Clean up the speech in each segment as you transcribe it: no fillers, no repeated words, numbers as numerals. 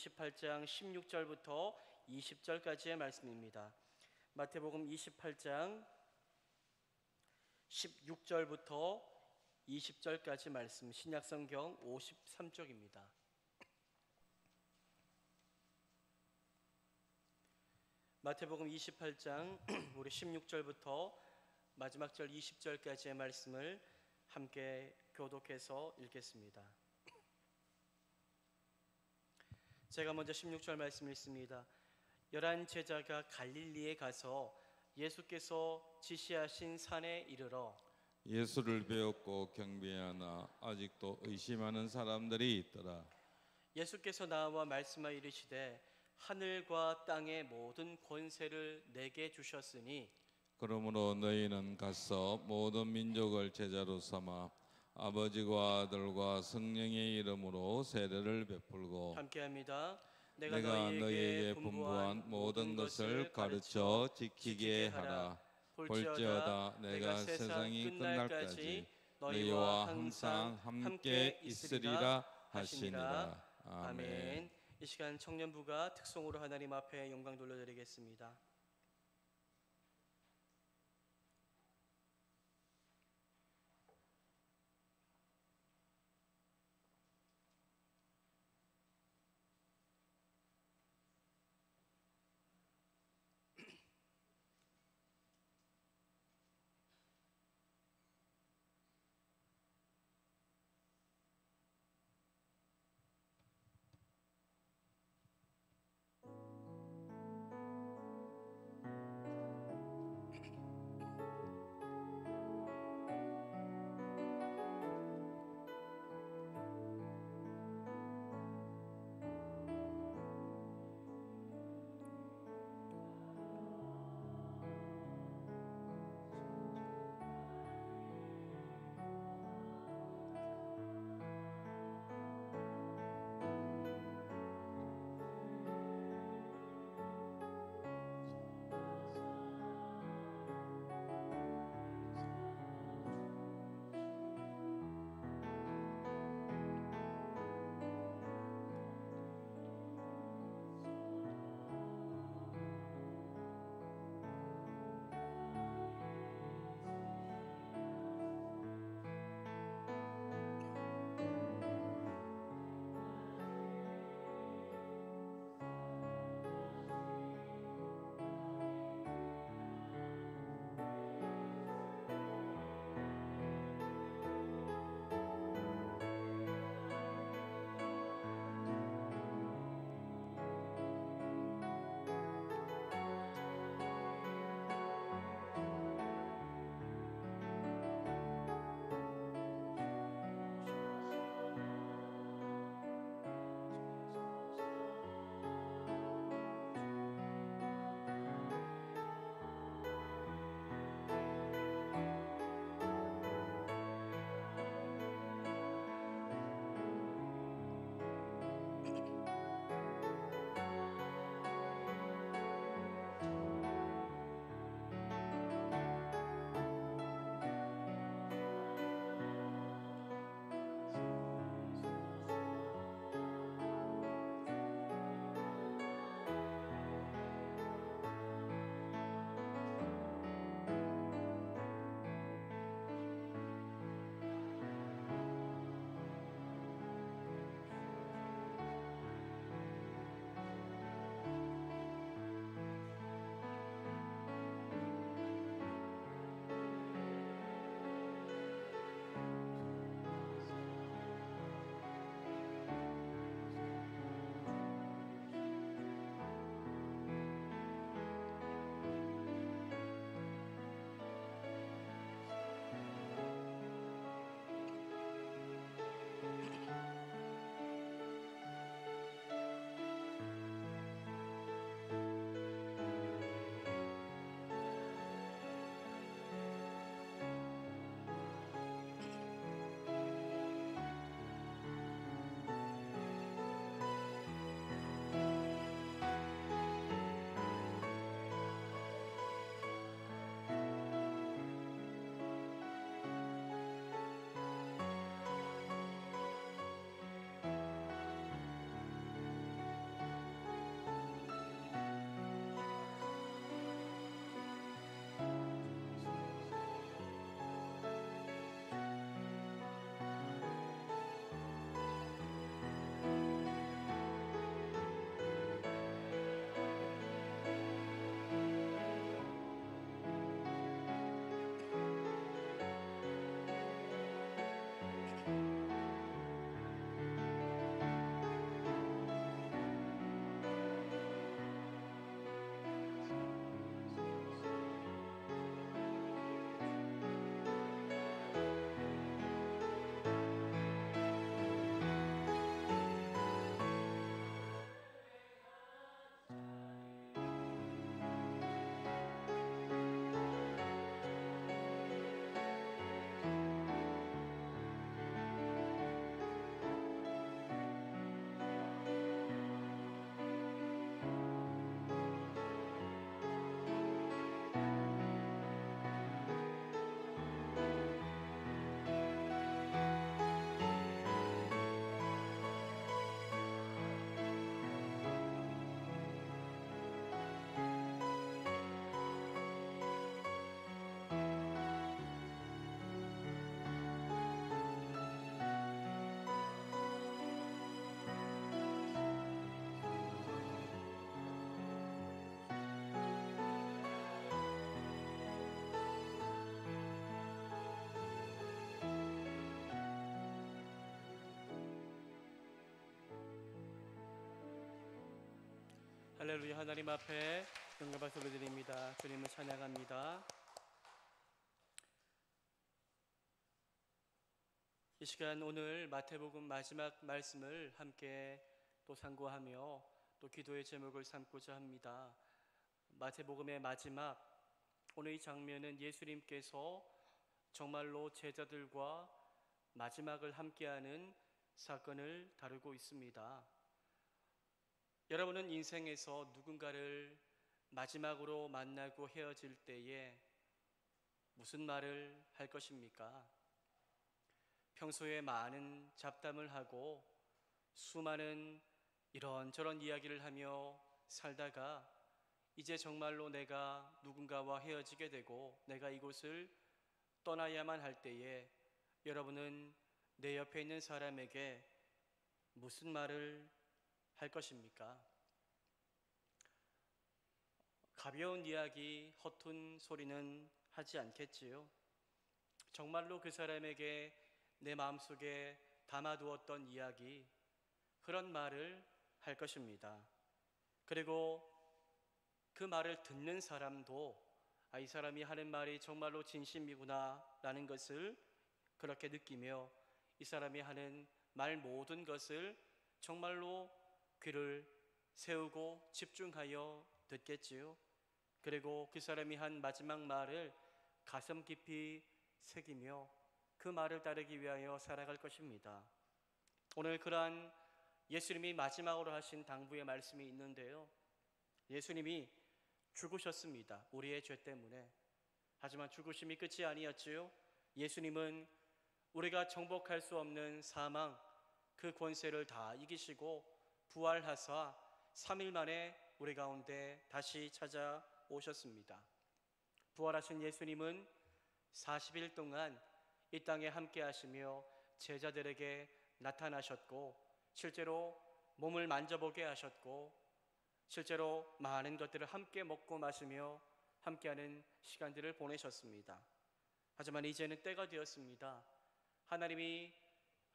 28장 16절부터 20절까지의 말씀입니다. 마태복음 28장 16절부터 20절까지 말씀, 신약성경 53쪽입니다. 마태복음 28장 우리 16절부터 마지막 절 20절까지의 말씀을 함께 교독해서 읽겠습니다. 제가 먼저 16절 말씀 읽습니다. 11 제자가 갈릴리에 가서 예수께서 지시하신 산에 이르러 예수를 배웠고 경배하나 아직도 의심하는 사람들이 있더라. 예수께서 나와 말씀하여 이르시되 하늘과 땅의 모든 권세를 내게 주셨으니 그러므로 너희는 가서 모든 민족을 제자로 삼아 아버지와 아들과 성령의 이름으로 세례를 베풀고 함께합니다. 내가 너희에게 분부한 모든 것을 가르쳐 지키게 하라. 볼지어다 내가 세상이 끝날까지 너희와 항상 함께 있으리라 하시니라. 아멘. 이 시간 청년부가 특송으로 하나님 앞에 영광 돌려드리겠습니다. 할렐루야. 하나님 앞에 영광 박수 올려드립니다. 주님을 찬양합니다. 이 시간 오늘 마태복음 마지막 말씀을 함께 또 상고하며 또 기도의 제목을 삼고자 합니다. 마태복음의 마지막, 오늘 이 장면은 예수님께서 정말로 제자들과 마지막을 함께하는 사건을 다루고 있습니다. 여러분은 인생에서 누군가를 마지막으로 만나고 헤어질 때에 무슨 말을 할 것입니까? 평소에 많은 잡담을 하고 수많은 이런저런 이야기를 하며 살다가 이제 정말로 내가 누군가와 헤어지게 되고 내가 이곳을 떠나야만 할 때에 여러분은 내 옆에 있는 사람에게 무슨 말을 할 것입니까? 가벼운 이야기, 허튼 소리는 하지 않겠지요. 정말로 그 사람에게 내 마음속에 담아두었던 이야기, 그런 말을 할 것입니다. 그리고 그 말을 듣는 사람도 이 사람이 하는 말이 정말로 진심이구나 라는 것을 그렇게 느끼며 이 사람이 하는 말 모든 것을 정말로 귀를 세우고 집중하여 듣겠지요. 그리고 그 사람이 한 마지막 말을 가슴 깊이 새기며 그 말을 따르기 위하여 살아갈 것입니다. 오늘 그러한 예수님이 마지막으로 하신 당부의 말씀이 있는데요. 예수님이 죽으셨습니다. 우리의 죄 때문에. 하지만 죽으심이 끝이 아니었지요. 예수님은 우리가 정복할 수 없는 사망, 그 권세를 다 이기시고 부활하사 3일 만에 우리 가운데 다시 찾아오셨습니다. 부활하신 예수님은 40일 동안 이 땅에 함께 하시며 제자들에게 나타나셨고 실제로 몸을 만져보게 하셨고 실제로 많은 것들을 함께 먹고 마시며 함께하는 시간들을 보내셨습니다. 하지만 이제는 때가 되었습니다. 하나님이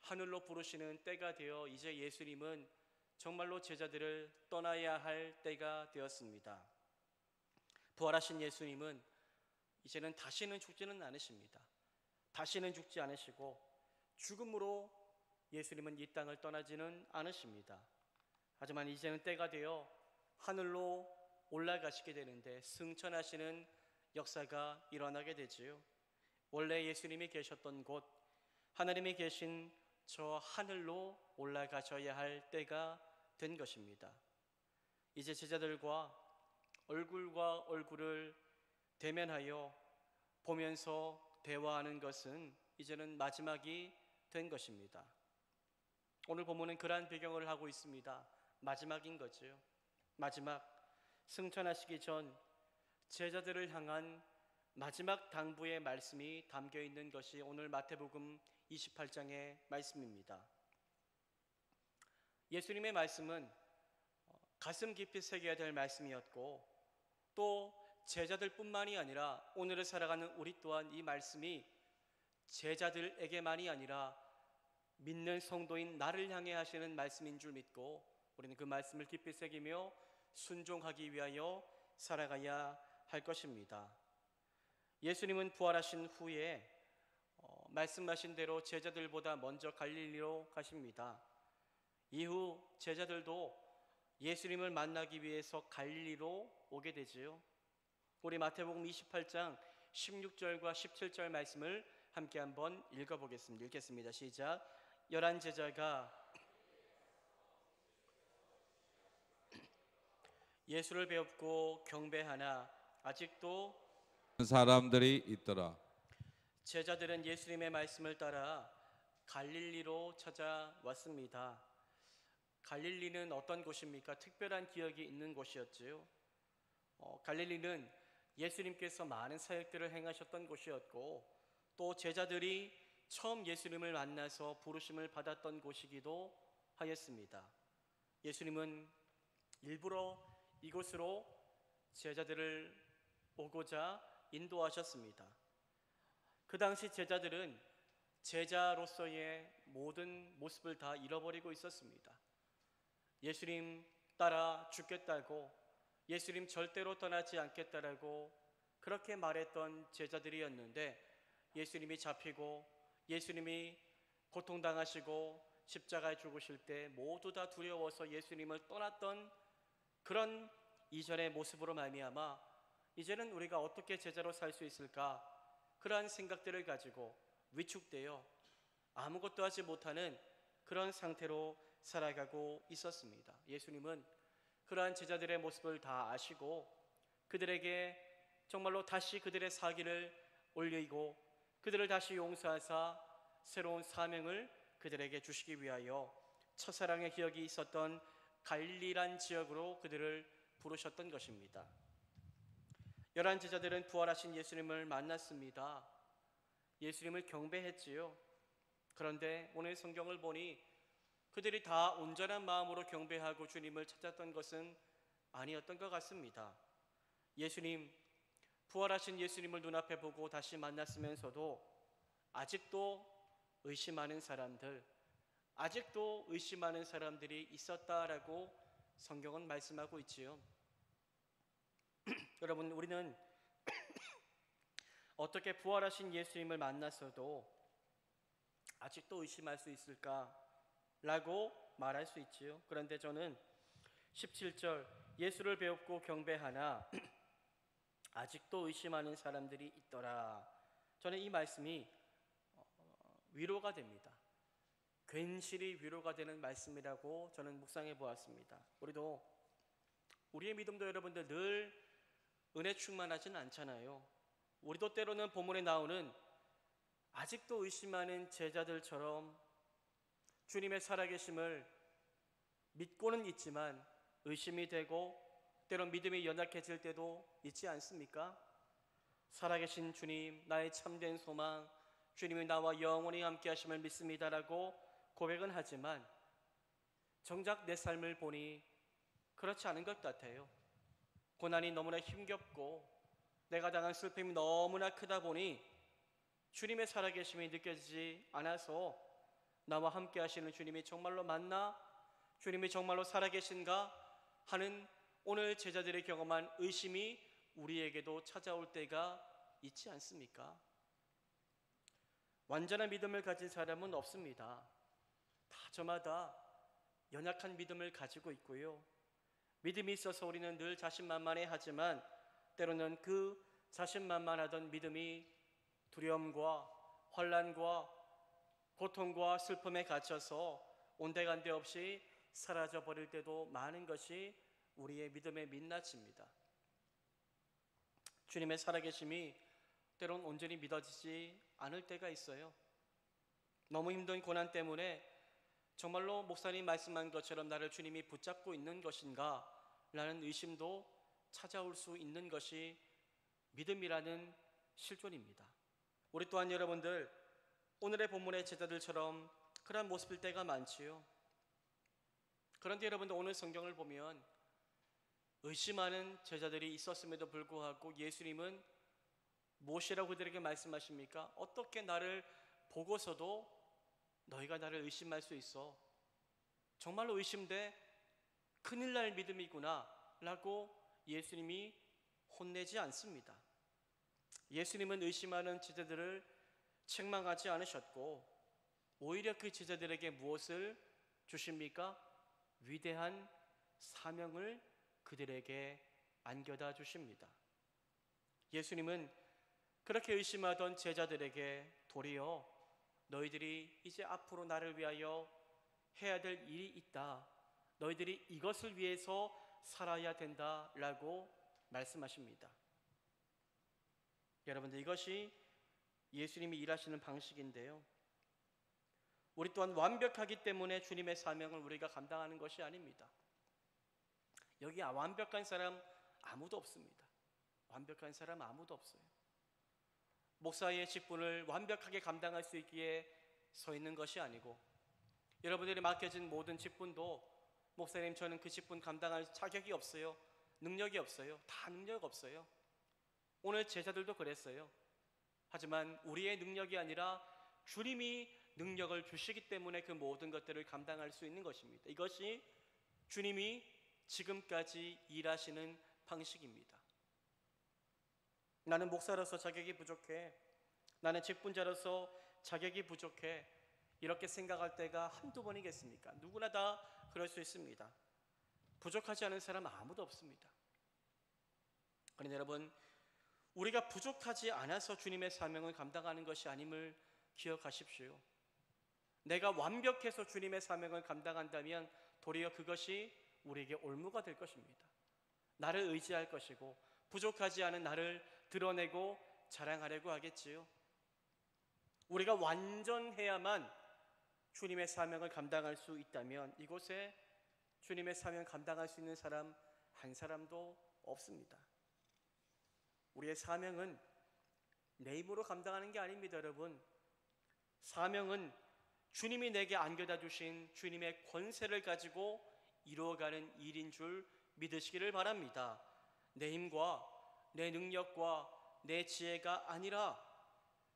하늘로 부르시는 때가 되어 이제 예수님은 정말로 제자들을 떠나야 할 때가 되었습니다. 부활하신 예수님은 이제는 다시는 죽지는 않으십니다. 다시는 죽지 않으시고 죽음으로 예수님은 이 땅을 떠나지는 않으십니다. 하지만 이제는 때가 되어 하늘로 올라가시게 되는데 승천하시는 역사가 일어나게 되지요. 원래 예수님이 계셨던 곳, 하나님이 계신 저 하늘로 올라가셔야 할 때가 된 것입니다. 이제 제자들과 얼굴과 얼굴을 대면하여 보면서 대화하는 것은 이제는 마지막이 된 것입니다. 오늘 본문은 그러한 배경을 하고 있습니다. 마지막인 거죠. 마지막, 승천하시기 전 제자들을 향한 마지막 당부의 말씀이 담겨 있는 것이 오늘 마태복음 28장의 말씀입니다. 예수님의 말씀은 가슴 깊이 새겨야 될 말씀이었고 또 제자들뿐만이 아니라 오늘을 살아가는 우리 또한 이 말씀이 제자들에게만이 아니라 믿는 성도인 나를 향해 하시는 말씀인 줄 믿고 우리는 그 말씀을 깊이 새기며 순종하기 위하여 살아가야 할 것입니다. 예수님은 부활하신 후에 말씀하신 대로 제자들보다 먼저 갈릴리로 가십니다. 이후 제자들도 예수님을 만나기 위해서 갈릴리로 오게 되지요. 우리 마태복음 28장 16절과 17절 말씀을 함께 한번 읽어보겠습니다. 읽겠습니다. 시작. 11 제자가 예수를 배웁고 경배하나 아직도 사람들이 있더라. 제자들은 예수님의 말씀을 따라 갈릴리로 찾아왔습니다. 갈릴리는 어떤 곳입니까? 특별한 기억이 있는 곳이었지요. 갈릴리는 예수님께서 많은 사역들을 행하셨던 곳이었고 또 제자들이 처음 예수님을 만나서 부르심을 받았던 곳이기도 하였습니다. 예수님은 일부러 이곳으로 제자들을 오고자 인도하셨습니다. 그 당시 제자들은 제자로서의 모든 모습을 다 잃어버리고 있었습니다. 예수님 따라 죽겠다고 예수님 절대로 떠나지 않겠다라고 그렇게 말했던 제자들이었는데, 예수님이 잡히고 예수님이 고통당하시고 십자가에 죽으실 때 모두 다 두려워서 예수님을 떠났던 그런 이전의 모습으로 말미암아 이제는 우리가 어떻게 제자로 살 수 있을까, 그러한 생각들을 가지고 위축되어 아무것도 하지 못하는 그런 상태로 살아가고 있었습니다. 예수님은 그러한 제자들의 모습을 다 아시고 그들에게 정말로 다시 그들의 사기를 올리고 그들을 다시 용서하사 새로운 사명을 그들에게 주시기 위하여 첫사랑의 기억이 있었던 갈릴리란 지역으로 그들을 부르셨던 것입니다. 11 제자들은 부활하신 예수님을 만났습니다. 예수님을 경배했지요. 그런데 오늘 성경을 보니 그들이 다 온전한 마음으로 경배하고 주님을 찾았던 것은 아니었던 것 같습니다. 예수님, 부활하신 예수님을 눈앞에 보고 다시 만났으면서도 아직도 의심하는 사람들, 아직도 의심하는 사람들이 있었다라고 성경은 말씀하고 있지요. 여러분, 우리는 어떻게 부활하신 예수님을 만났어도 아직도 의심할 수 있을까라고 말할 수 있지요. 그런데 저는 17절 예수를 배웠고 경배하나 아직도 의심하는 사람들이 있더라. 저는 이 말씀이 위로가 됩니다. 괜시리 위로가 되는 말씀이라고 저는 묵상해 보았습니다. 우리의 믿음도 여러분들 늘 은혜 충만하진 않잖아요. 우리도 때로는 본문에 나오는 아직도 의심하는 제자들처럼 주님의 살아계심을 믿고는 있지만 의심이 되고 때론 믿음이 연약해질 때도 있지 않습니까? 살아계신 주님, 나의 참된 소망, 주님이 나와 영원히 함께 하심을 믿습니다라고 고백은 하지만 정작 내 삶을 보니 그렇지 않은 것 같아요. 고난이 너무나 힘겹고 내가 당한 슬픔이 너무나 크다 보니 주님의 살아계심이 느껴지지 않아서 나와 함께 하시는 주님이 정말로 맞나? 주님이 정말로 살아계신가? 하는 오늘 제자들이 경험한 의심이 우리에게도 찾아올 때가 있지 않습니까? 완전한 믿음을 가진 사람은 없습니다. 다 저마다 연약한 믿음을 가지고 있고요. 믿음이 있어서 우리는 늘 자신만만해 하지만 때로는 그 자신만만하던 믿음이 두려움과 환난과 고통과 슬픔에 갇혀서 온데간데 없이 사라져 버릴 때도 많은 것이 우리의 믿음의 민낯입니다. 주님의 살아계심이 때론 온전히 믿어지지 않을 때가 있어요. 너무 힘든 고난 때문에 정말로 목사님 말씀한 것처럼 나를 주님이 붙잡고 있는 것인가? 라는 의심도 찾아올 수 있는 것이 믿음이라는 실존입니다. 우리 또한 여러분들 오늘의 본문의 제자들처럼 그런 모습일 때가 많지요. 그런데 여러분들 오늘 성경을 보면 의심하는 제자들이 있었음에도 불구하고 예수님은 무엇이라고 그들에게 말씀하십니까? 어떻게 나를 보고서도 너희가 나를 의심할 수 있어? 정말로 의심돼? 큰일 날 믿음이구나 라고 예수님이 혼내지 않습니다. 예수님은 의심하는 제자들을 책망하지 않으셨고 오히려 그 제자들에게 무엇을 주십니까? 위대한 사명을 그들에게 안겨다 주십니다. 예수님은 그렇게 의심하던 제자들에게 도리어 너희들이 이제 앞으로 나를 위하여 해야 될 일이 있다. 너희들이 이것을 위해서 살아야 된다라고 말씀하십니다. 여러분들 이것이 예수님이 일하시는 방식인데요. 우리 또한 완벽하기 때문에 주님의 사명을 우리가 감당하는 것이 아닙니다. 여기 완벽한 사람 아무도 없습니다. 완벽한 사람 아무도 없어요. 목사의 직분을 완벽하게 감당할 수 있기에 서 있는 것이 아니고 여러분들이 맡겨진 모든 직분도 목사님 저는 그 직분 감당할 자격이 없어요. 능력이 없어요. 다 능력 없어요. 오늘 제자들도 그랬어요. 하지만 우리의 능력이 아니라 주님이 능력을 주시기 때문에 그 모든 것들을 감당할 수 있는 것입니다. 이것이 주님이 지금까지 일하시는 방식입니다. 나는 목사로서 자격이 부족해. 나는 직분자로서 자격이 부족해. 이렇게 생각할 때가 한두 번이겠습니까? 누구나 다 그럴 수 있습니다. 부족하지 않은 사람 아무도 없습니다. 그런데 여러분, 우리가 부족하지 않아서 주님의 사명을 감당하는 것이 아님을 기억하십시오. 내가 완벽해서 주님의 사명을 감당한다면 도리어 그것이 우리에게 올무가 될 것입니다. 나를 의지할 것이고 부족하지 않은 나를 드러내고 자랑하려고 하겠지요. 우리가 완전해야만 주님의 사명을 감당할 수 있다면 이곳에 주님의 사명을 감당할 수 있는 사람 한 사람도 없습니다. 우리의 사명은 내 힘으로 감당하는 게 아닙니다, 여러분. 사명은 주님이 내게 안겨다 주신 주님의 권세를 가지고 이루어가는 일인 줄 믿으시기를 바랍니다. 내 힘과 내 능력과 내 지혜가 아니라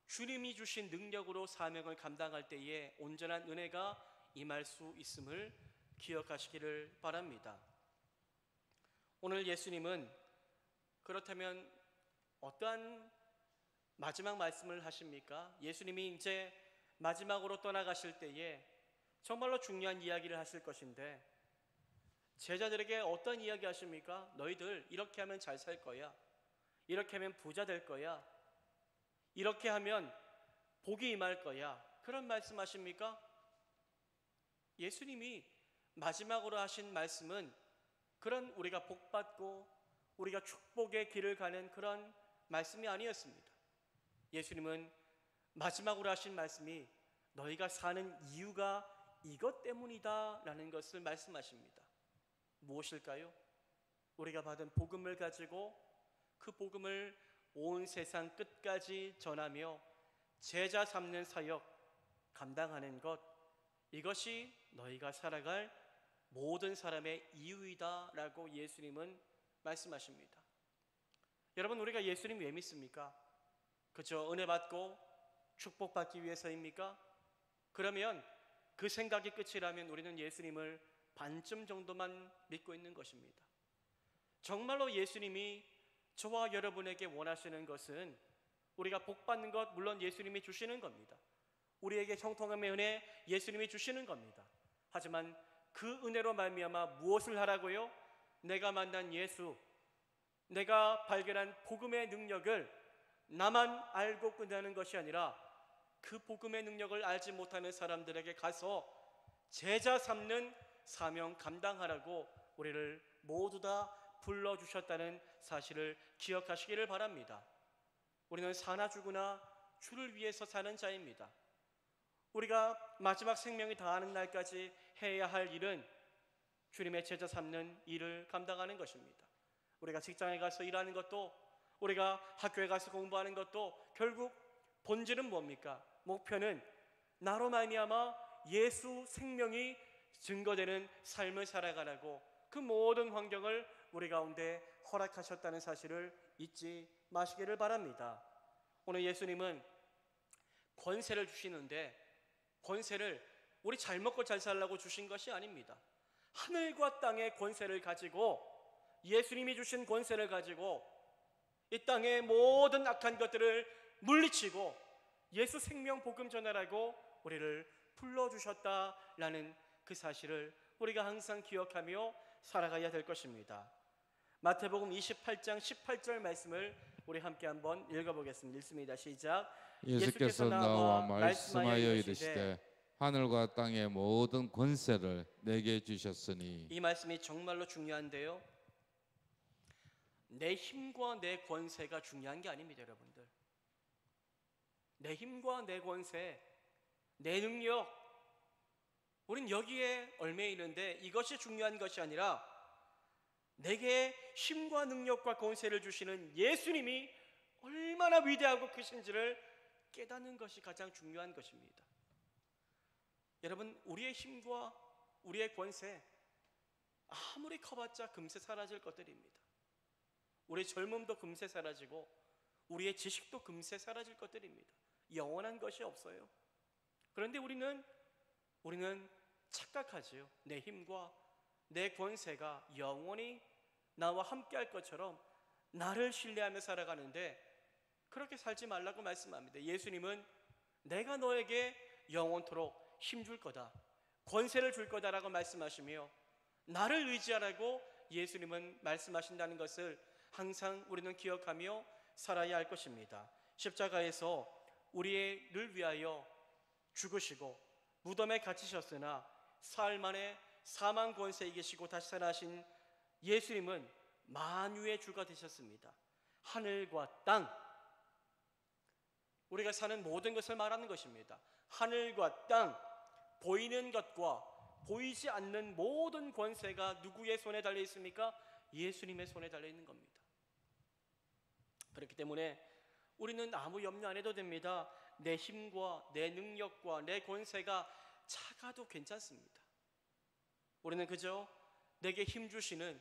주님이 주신 능력으로 사명을 감당할 때에 온전한 은혜가 임할 수 있음을 기억하시기를 바랍니다. 오늘 예수님은 그렇다면 어떠한 마지막 말씀을 하십니까? 예수님이 이제 마지막으로 떠나가실 때에 정말로 중요한 이야기를 하실 것인데 제자들에게 어떤 이야기 하십니까? 너희들 이렇게 하면 잘 살 거야. 이렇게 하면 부자 될 거야. 이렇게 하면 복이 임할 거야. 그런 말씀 하십니까? 예수님이 마지막으로 하신 말씀은 그런 우리가 복받고 우리가 축복의 길을 가는 그런 말씀이 아니었습니다. 예수님은 마지막으로 하신 말씀이 너희가 사는 이유가 이것 때문이다 라는 것을 말씀하십니다. 무엇일까요? 우리가 받은 복음을 가지고 그 복음을 온 세상 끝까지 전하며 제자 삼는 사역 감당하는 것, 이것이 너희가 살아갈 모든 사람의 이유이다 라고 예수님은 말씀하십니다. 여러분, 우리가 예수님 왜 믿습니까? 그저 은혜 받고 축복받기 위해서입니까? 그러면 그 생각이 끝이라면 우리는 예수님을 반쯤 정도만 믿고 있는 것입니다. 정말로 예수님이 저와 여러분에게 원하시는 것은 우리가 복받는 것, 물론 예수님이 주시는 겁니다. 우리에게 형통함의 은혜 예수님이 주시는 겁니다. 하지만 그 은혜로 말미암아 무엇을 하라고요? 내가 만난 예수, 내가 발견한 복음의 능력을 나만 알고 끝나는 것이 아니라 그 복음의 능력을 알지 못하는 사람들에게 가서 제자 삼는 사명 감당하라고 우리를 모두 다 불러주셨다는 사실을 기억하시기를 바랍니다. 우리는 사나 죽으나 주를 위해서 사는 자입니다. 우리가 마지막 생명이 다하는 날까지 해야 할 일은 주님의 제자 삼는 일을 감당하는 것입니다. 우리가 직장에 가서 일하는 것도, 우리가 학교에 가서 공부하는 것도 결국 본질은 뭡니까? 목표는 나로 말미암아 예수 생명이 증거되는 삶을 살아가라고 그 모든 환경을 우리 가운데 허락하셨다는 사실을 잊지 마시기를 바랍니다. 오늘 예수님은 권세를 주시는데 권세를 우리 잘 먹고 잘 살라고 주신 것이 아닙니다. 하늘과 땅의 권세를 가지고, 예수님이 주신 권세를 가지고 이 땅의 모든 악한 것들을 물리치고 예수 생명 복음 전하라고 우리를 불러주셨다라는 그 사실을 우리가 항상 기억하며 살아가야 될 것입니다. 마태복음 28장 18절 말씀을 우리 함께 한번 읽어보겠습니다. 읽습니다. 시작. 예수께서 나와 말씀하여 이르시되 하늘과 땅의 모든 권세를 내게 주셨으니. 이 말씀이 정말로 중요한데요, 내 힘과 내 권세가 중요한 게 아닙니다. 여러분들, 내 힘과 내 권세, 내 능력, 우린 여기에 얽매여 있는데 이것이 중요한 것이 아니라 내게 힘과 능력과 권세를 주시는 예수님이 얼마나 위대하고 크신지를 깨닫는 것이 가장 중요한 것입니다. 여러분, 우리의 힘과 우리의 권세 아무리 커봤자 금세 사라질 것들입니다. 우리의 젊음도 금세 사라지고 우리의 지식도 금세 사라질 것들입니다. 영원한 것이 없어요. 그런데 우리는 착각하지요. 내 힘과 내 권세가 영원히 나와 함께 할 것처럼 나를 신뢰하며 살아가는데 그렇게 살지 말라고 말씀합니다. 예수님은 내가 너에게 영원토록 힘줄 거다, 권세를 줄 거다라고 말씀하시며 나를 의지하라고 예수님은 말씀하신다는 것을 항상 우리는 기억하며 살아야 할 것입니다. 십자가에서 우리를 위하여 죽으시고 무덤에 갇히셨으나 사흘 만에 사망 권세에 이기시고 다시 살아나신 예수님은 만유의 주가 되셨습니다. 하늘과 땅, 우리가 사는 모든 것을 말하는 것입니다. 하늘과 땅, 보이는 것과 보이지 않는 모든 권세가 누구의 손에 달려 있습니까? 예수님의 손에 달려 있는 겁니다. 그렇기 때문에 우리는 아무 염려 안 해도 됩니다. 내 힘과 내 능력과 내 권세가 작아도 괜찮습니다. 우리는 그저 내게 힘 주시는,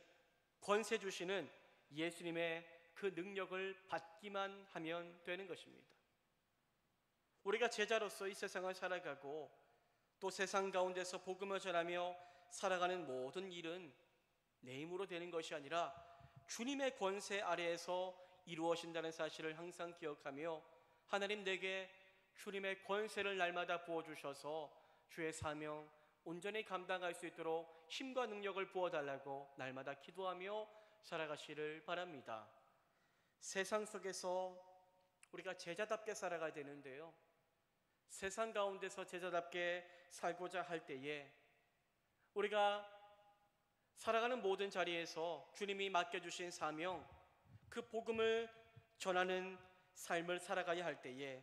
권세 주시는 예수님의 그 능력을 받기만 하면 되는 것입니다. 우리가 제자로서 이 세상을 살아가고 또 세상 가운데서 복음을 전하며 살아가는 모든 일은 내 힘으로 되는 것이 아니라 주님의 권세 아래에서 이루어진다는 사실을 항상 기억하며 하나님 내게 주님의 권세를 날마다 부어주셔서 주의 사명 온전히 감당할 수 있도록 힘과 능력을 부어달라고 날마다 기도하며 살아가시를 바랍니다. 세상 속에서 우리가 제자답게 살아가야 되는데요, 세상 가운데서 제자답게 살고자 할 때에 우리가 살아가는 모든 자리에서 주님이 맡겨주신 사명, 그 복음을 전하는 삶을 살아가야 할 때에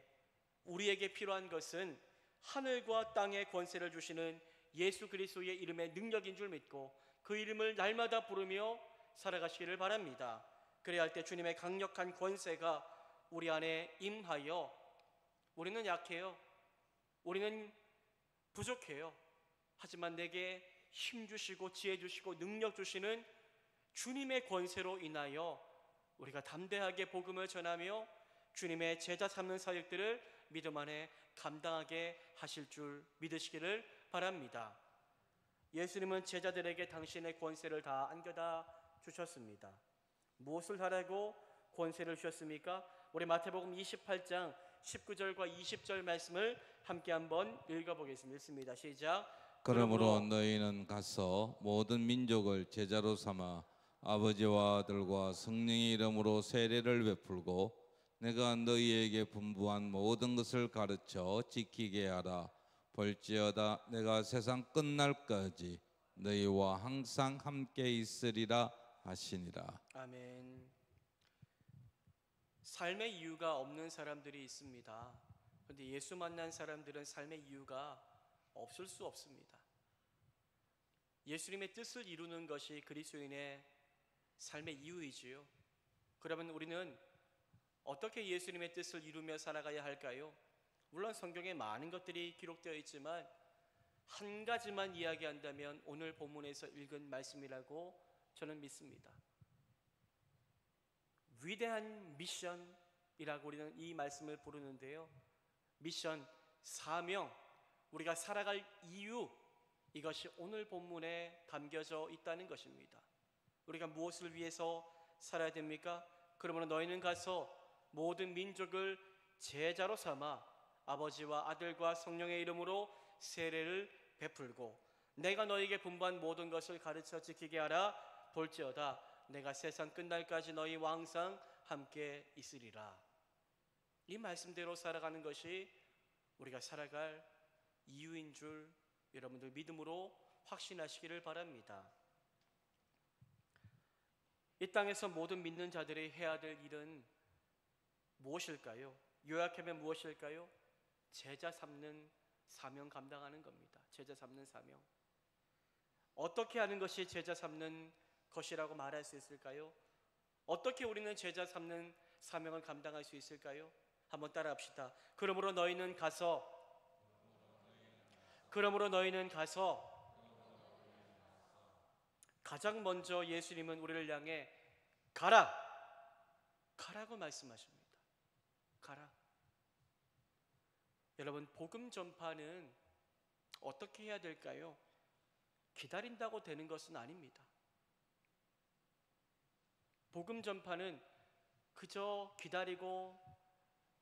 우리에게 필요한 것은 하늘과 땅의 권세를 주시는 예수 그리스도의 이름의 능력인 줄 믿고 그 이름을 날마다 부르며 살아가시기를 바랍니다. 그래야 할 때 주님의 강력한 권세가 우리 안에 임하여, 우리는 약해요, 우리는 부족해요. 하지만 내게 힘 주시고 지혜 주시고 능력 주시는 주님의 권세로 인하여 우리가 담대하게 복음을 전하며 주님의 제자 삼는 사역들을 믿음 안에 감당하게 하실 줄 믿으시기를 바랍니다. 예수님은 제자들에게 당신의 권세를 다 안겨다 주셨습니다. 무엇을 하라고 권세를 주셨습니까? 우리 마태복음 28장 19절과 20절 말씀을 함께 한번 읽어보겠습니다. 읽습니다. 시작. 그러므로 너희는 가서 모든 민족을 제자로 삼아 아버지와 아들과 성령의 이름으로 세례를 베풀고 내가 너희에게 분부한 모든 것을 가르쳐 지키게 하라. 볼지어다 내가 세상 끝날까지 너희와 항상 함께 있으리라 하시니라. 아멘. 삶의 이유가 없는 사람들이 있습니다. 그런데 예수 만난 사람들은 삶의 이유가 없을 수 없습니다. 예수님의 뜻을 이루는 것이 그리스도인의 삶의 이유이지요. 그러면 우리는 어떻게 예수님의 뜻을 이루며 살아가야 할까요? 물론 성경에 많은 것들이 기록되어 있지만 한 가지만 이야기한다면 오늘 본문에서 읽은 말씀이라고 저는 믿습니다. 위대한 미션이라고 우리는 이 말씀을 부르는데요, 미션, 사명, 우리가 살아갈 이유, 이것이 오늘 본문에 담겨져 있다는 것입니다. 우리가 무엇을 위해서 살아야 됩니까? 그러므로 너희는 가서 모든 민족을 제자로 삼아 아버지와 아들과 성령의 이름으로 세례를 베풀고 내가 너희에게 분부한 모든 것을 가르쳐 지키게 하라. 볼지어다 내가 세상 끝날까지 너희와 항상 함께 있으리라. 이 말씀대로 살아가는 것이 우리가 살아갈 이유인 줄 여러분들 믿음으로 확신하시기를 바랍니다. 이 땅에서 모든 믿는 자들이 해야 될 일은 무엇일까요? 요약하면 무엇일까요? 제자 삼는 사명 감당하는 겁니다. 제자 삼는 사명. 어떻게 하는 것이 제자 삼는 것이라고 말할 수 있을까요? 어떻게 우리는 제자 삼는 사명을 감당할 수 있을까요? 한번 따라합시다. 그러므로 너희는 가서 가장 먼저 예수님은 우리를 향해 가라고 말씀하십니다. 가라. 여러분, 복음 전파는 어떻게 해야 될까요? 기다린다고 되는 것은 아닙니다. 복음 전파는 그저 기다리고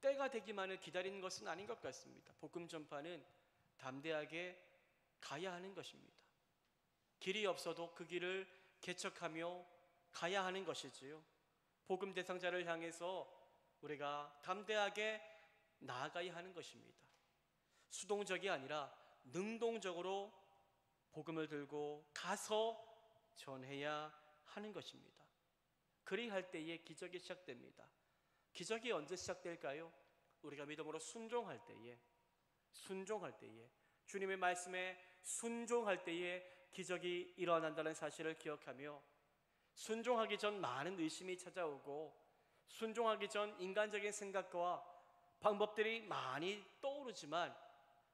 때가 되기만을 기다리는 것은 아닌 것 같습니다. 복음 전파는 담대하게 가야 하는 것입니다. 길이 없어도 그 길을 개척하며 가야 하는 것이지요. 복음 대상자를 향해서 우리가 담대하게 나아가야 하는 것입니다. 수동적이 아니라 능동적으로 복음을 들고 가서 전해야 하는 것입니다. 그리할 때에 기적이 시작됩니다. 기적이 언제 시작될까요? 우리가 믿음으로 순종할 때에, 주님의 말씀에 순종할 때에 기적이 일어난다는 사실을 기억하며, 순종하기 전 많은 의심이 찾아오고, 순종하기 전 인간적인 생각과 방법들이 많이 떠오르지만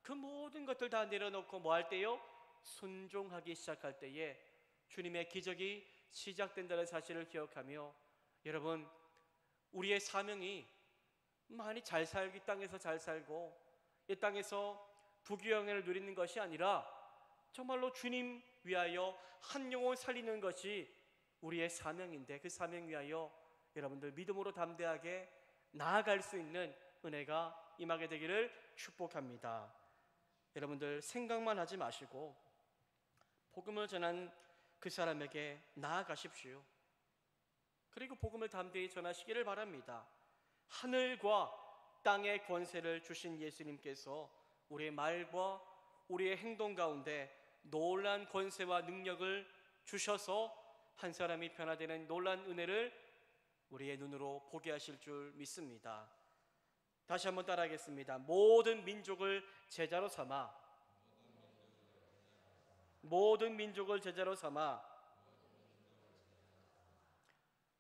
그 모든 것들 다 내려놓고 뭐 할 때요? 순종하기 시작할 때에 주님의 기적이 시작된다는 사실을 기억하며, 여러분, 우리의 사명이 많이 잘 살고 이 땅에서 잘 살고 이 땅에서 부귀영예를 누리는 것이 아니라 정말로 주님 위하여 한 영혼 살리는 것이 우리의 사명인데, 그 사명 위하여 여러분들 믿음으로 담대하게 나아갈 수 있는 은혜가 임하게 되기를 축복합니다. 여러분들 생각만 하지 마시고 복음을 전한 그 사람에게 나아가십시오. 그리고 복음을 담대히 전하시기를 바랍니다. 하늘과 땅의 권세를 주신 예수님께서 우리의 말과 우리의 행동 가운데 놀라운 권세와 능력을 주셔서 한 사람이 변화되는 놀라운 은혜를 우리의 눈으로 보게 하실 줄 믿습니다. 다시 한번 따라하겠습니다. 모든 민족을 제자로 삼아, 모든 민족을 제자로 삼아.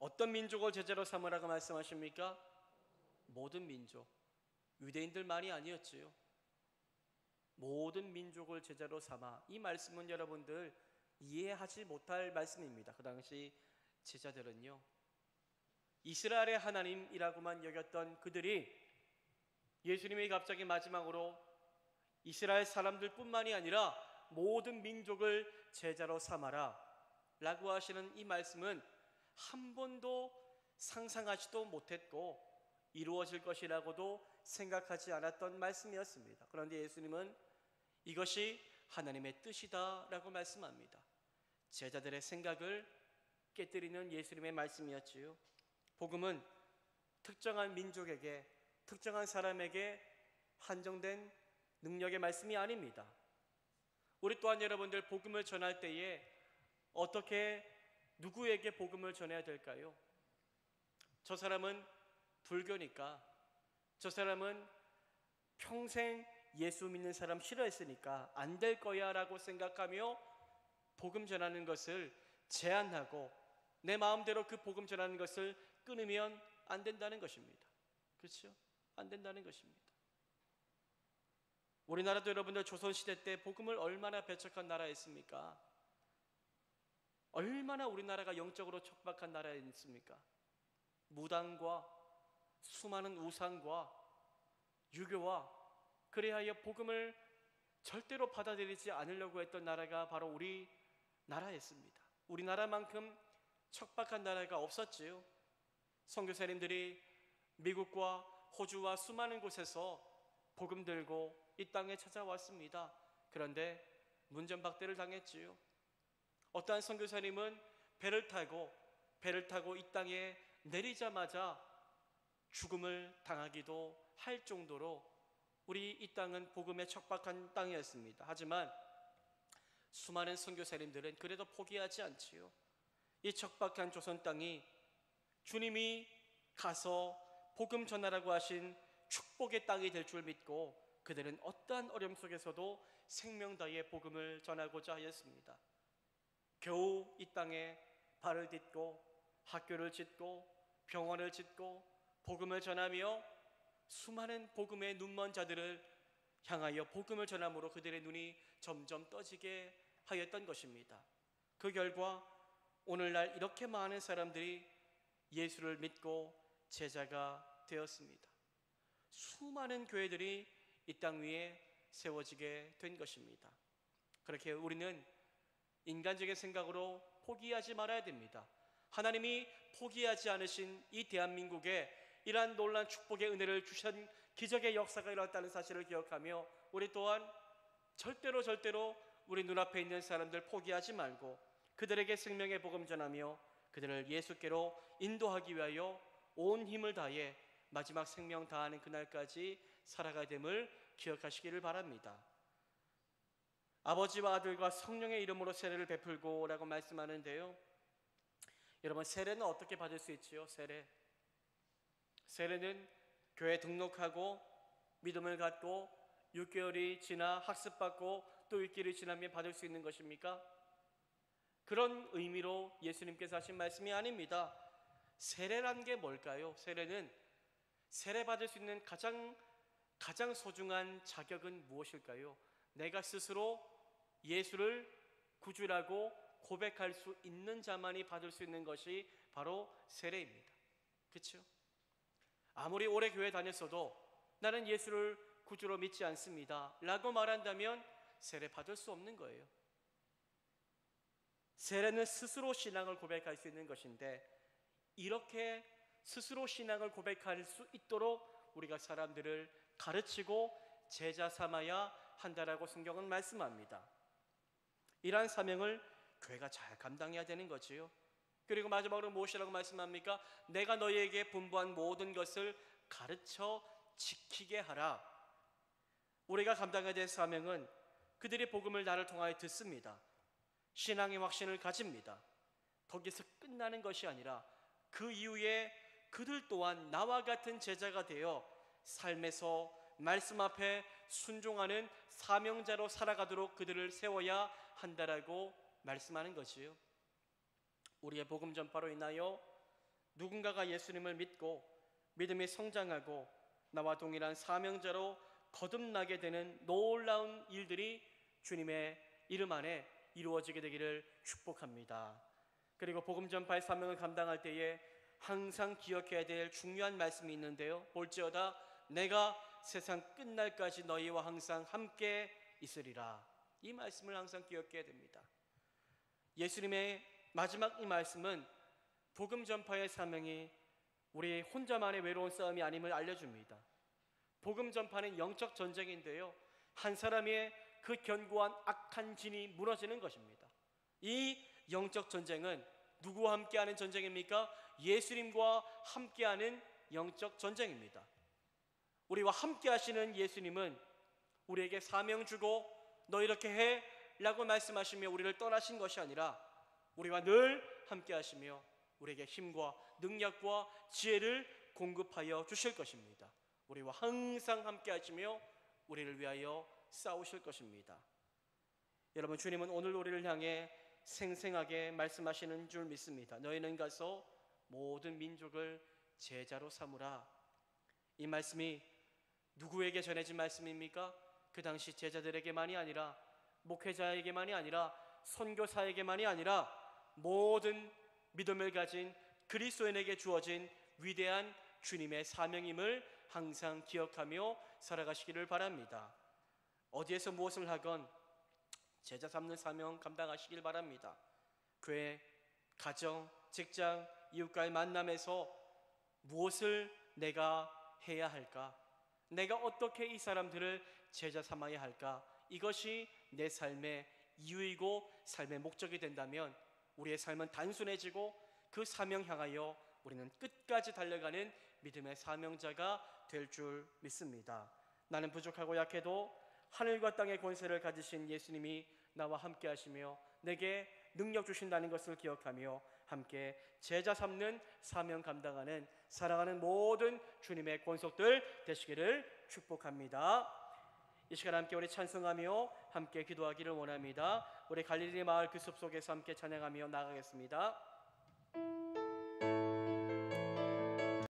어떤 민족을 제자로 삼으라고 말씀하십니까? 모든 민족. 유대인들만이 아니었지요. 모든 민족을 제자로 삼아. 이 말씀은 여러분들 이해하지 못할 말씀입니다. 그 당시 제자들은요, 이스라엘의 하나님이라고만 여겼던 그들이 예수님이 갑자기 마지막으로 이스라엘 사람들뿐만이 아니라 모든 민족을 제자로 삼아라 라고 하시는 이 말씀은 한 번도 상상하지도 못했고 이루어질 것이라고도 생각하지 않았던 말씀이었습니다. 그런데 예수님은 이것이 하나님의 뜻이다 라고 말씀합니다. 제자들의 생각을 깨뜨리는 예수님의 말씀이었지요. 복음은 특정한 민족에게, 특정한 사람에게 한정된 능력의 말씀이 아닙니다. 우리 또한 여러분들 복음을 전할 때에 어떻게 누구에게 복음을 전해야 될까요? 저 사람은 불교니까, 저 사람은 평생 예수 믿는 사람 싫어했으니까 안 될 거야 라고 생각하며 복음 전하는 것을 제한하고 내 마음대로 그 복음 전하는 것을 끊으면 안 된다는 것입니다. 그렇죠? 안 된다는 것입니다. 우리나라도 여러분들 조선시대 때 복음을 얼마나 배척한 나라였습니까? 얼마나 우리나라가 영적으로 척박한 나라였습니까? 무당과 수많은 우상과 유교와 그리하여 복음을 절대로 받아들이지 않으려고 했던 나라가 바로 우리나라였습니다. 우리나라만큼 척박한 나라가 없었지요. 선교사님들이 미국과 호주와 수많은 곳에서 복음 들고 이 땅에 찾아왔습니다. 그런데 문전박대를 당했지요. 어떠한 선교사님은 배를 타고 이 땅에 내리자마자 죽음을 당하기도 할 정도로 우리 이 땅은 복음에 척박한 땅이었습니다. 하지만 수많은 선교사님들은 그래도 포기하지 않지요. 이 척박한 조선 땅이 주님이 가서 복음 전하라고 하신 축복의 땅이 될 줄 믿고 그들은 어떠한 어려움 속에서도 생명 다해 복음을 전하고자 하였습니다. 겨우 이 땅에 발을 딛고 학교를 짓고 병원을 짓고 복음을 전하며 수많은 복음의 눈먼 자들을 향하여 복음을 전함으로 그들의 눈이 점점 떠지게 하였던 것입니다. 그 결과 오늘날 이렇게 많은 사람들이 예수를 믿고 제자가 되었습니다. 수많은 교회들이 이 땅 위에 세워지게 된 것입니다. 그렇게 우리는 인간적인 생각으로 포기하지 말아야 됩니다. 하나님이 포기하지 않으신 이 대한민국에 이러한 놀라운 축복의 은혜를 주신 기적의 역사가 일어났다는 사실을 기억하며 우리 또한 절대로 우리 눈앞에 있는 사람들 포기하지 말고 그들에게 생명의 복음 전하며 그들을 예수께로 인도하기 위하여 온 힘을 다해 마지막 생명 다하는 그날까지 살아가야 됨을 기억하시기를 바랍니다. 아버지와 아들과 성령의 이름으로 세례를 베풀고 라고 말씀하는데요, 여러분, 세례는 어떻게 받을 수 있지요? 세례는 교회 등록하고 믿음을 갖고 6개월이 지나 학습받고 또 6개월이 지나면 받을 수 있는 것입니까? 그런 의미로 예수님께서 하신 말씀이 아닙니다. 세례란 게 뭘까요? 세례는 세례받을 수 있는 가장 소중한 자격은 무엇일까요? 내가 스스로 예수를 구주라고 고백할 수 있는 자만이 받을 수 있는 것이 바로 세례입니다. 그렇죠? 아무리 오래 교회 다녔어도 나는 예수를 구주로 믿지 않습니다 라고 말한다면 세례 받을 수 없는 거예요. 세례는 스스로 신앙을 고백할 수 있는 것인데, 이렇게 스스로 신앙을 고백할 수 있도록 우리가 사람들을 가르치고 제자 삼아야 한다라고 성경은 말씀합니다. 이러한 사명을 교회가 잘 감당해야 되는 거지요. 그리고 마지막으로 무엇이라고 말씀합니까? 내가 너희에게 분부한 모든 것을 가르쳐 지키게 하라. 우리가 감당해야 될 사명은 그들이 복음을 나를 통하여 듣습니다. 신앙의 확신을 가집니다. 거기서 끝나는 것이 아니라 그 이후에 그들 또한 나와 같은 제자가 되어 삶에서 말씀 앞에 순종하는 사명자로 살아가도록 그들을 세워야 한다라고 말씀하는 것이요. 우리의 복음 전파로 인하여 누군가가 예수님을 믿고 믿음이 성장하고 나와 동일한 사명자로 거듭나게 되는 놀라운 일들이 주님의 이름 안에 이루어지게 되기를 축복합니다. 그리고 복음 전파의 사명을 감당할 때에 항상 기억해야 될 중요한 말씀이 있는데요, 볼지어다 내가 세상 끝날까지 너희와 항상 함께 있으리라. 이 말씀을 항상 기억해야 됩니다. 예수님의 마지막 이 말씀은 복음 전파의 사명이 우리 혼자만의 외로운 싸움이 아님을 알려줍니다. 복음 전파는 영적 전쟁인데요, 한 사람의 그 견고한 악한 진이 무너지는 것입니다. 이 영적 전쟁은 누구와 함께하는 전쟁입니까? 예수님과 함께하는 영적 전쟁입니다. 우리와 함께 하시는 예수님은 우리에게 사명 주고 너 이렇게 해 라고 말씀하시며 우리를 떠나신 것이 아니라 우리와 늘 함께 하시며 우리에게 힘과 능력과 지혜를 공급하여 주실 것입니다. 우리와 항상 함께 하시며 우리를 위하여 싸우실 것입니다. 여러분, 주님은 오늘 우리를 향해 생생하게 말씀하시는 줄 믿습니다. 너희는 가서 모든 민족을 제자로 삼으라. 이 말씀이 누구에게 전해진 말씀입니까? 그 당시 제자들에게만이 아니라 목회자에게만이 아니라 선교사에게만이 아니라 모든 믿음을 가진 그리스도인에게 주어진 위대한 주님의 사명임을 항상 기억하며 살아가시기를 바랍니다. 어디에서 무엇을 하건 제자 삼는 사명 감당하시길 바랍니다. 교회, 가정, 직장, 이웃과의 만남에서 무엇을 내가 해야 할까? 내가 어떻게 이 사람들을 제자 삼아야 할까? 이것이 내 삶의 이유이고 삶의 목적이 된다면 우리의 삶은 단순해지고 그 사명 향하여 우리는 끝까지 달려가는 믿음의 사명자가 될 줄 믿습니다. 나는 부족하고 약해도 하늘과 땅의 권세를 가지신 예수님이 나와 함께 하시며 내게 능력 주신다는 것을 기억하며 함께 제자 삼는 사명 감당하는 사랑하는 모든 주님의 권속들 되시기를 축복합니다. 이 시간 함께 우리 찬송하며 함께 기도하기를 원합니다. 우리 갈릴리 마을 그 숲속에서 함께 찬양하며 나가겠습니다.